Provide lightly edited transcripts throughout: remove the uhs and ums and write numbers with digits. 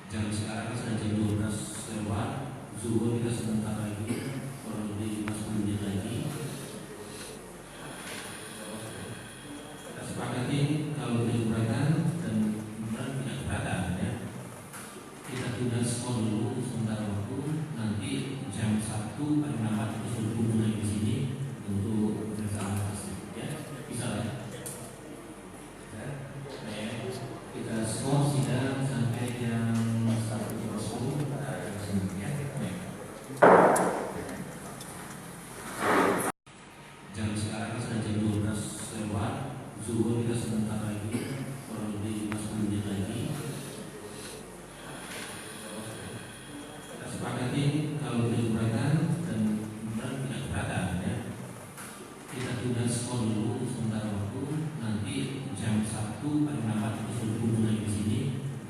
Jam sekarang sudah jam 12 lewat. Zuhur kita sebentar lagi, kurang lebih 50 menit lagi. Kita sepakati kalau keberatan dan benar tidak keberatan ya. Kita tunda skor dulu sementara waktu. Nanti jam 1 paling lambat kita sudah mulai di sini untuk bersama ya. Bisa ya. Kita skor sidang sampai jam 1.00 ya. Jam sekarang sudah jam 12 lewat. Zuhur kita sebentar lagi, kurang lebih 50 menit lagi. Kita sepakati kalau keberatan dan benar tidak keberatan ya. Kita tunda skor dulu sementara waktu. Nanti jam 1 paling lambat kita sudah mulai di sini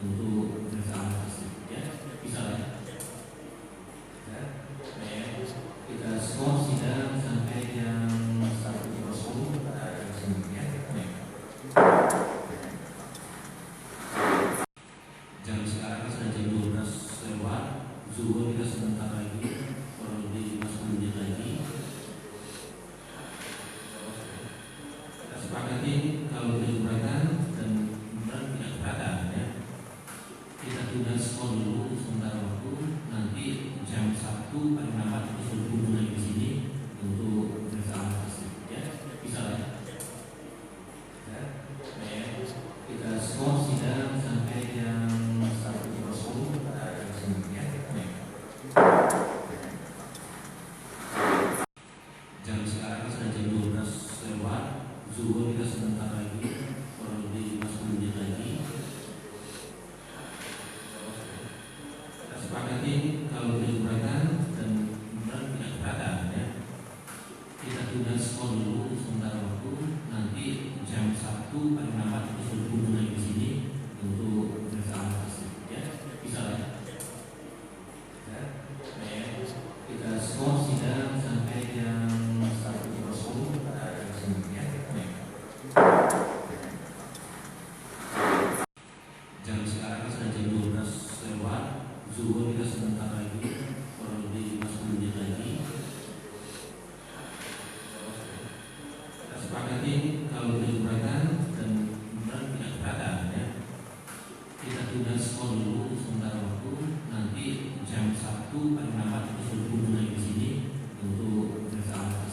untuk bersama ya. Bisa ya. Kita skor sidang sampai jam 1.00 ya. Jam sekarang sudah jam 12 lewat. Zuhur kita sebentar lagi, kurang lebih 50 menit lagi. Kita sepakati kalau keberatan dan benar tidak keberatan ya. Kita tunda skor dulu sementara waktu. Nanti jam 1 paling lambat kita sudah mulai di sini untuk bersama ya. Bisa ya. Kita skor sidang sampai jam 1.00 ya. Jam sekarang sudah jam 12 lewat. Zuhur kita sebentar lagi, kurang lebih 50 menit lagi. Kita sepakati kalau keberatan dan benar tidak keberatan ya. Kita tunda skor dulu sementara waktu. Nanti jam 1 paling lambat kita sudah mulai di sini untuk bersama ya. Bisa ya. Kita skor sidang sampai jam 1.00 ya. Jam sekarang sudah jam 12 lewat. Zuhur kita sebentar lagi, kurang lebih 50 menit lagi. Kita sepakati kalau keberatan dan benar tidak keberatan ya. Kita tunda skor dulu sementara waktu. Nanti jam 1 paling lambat kita sudah mulai di sini untuk bersama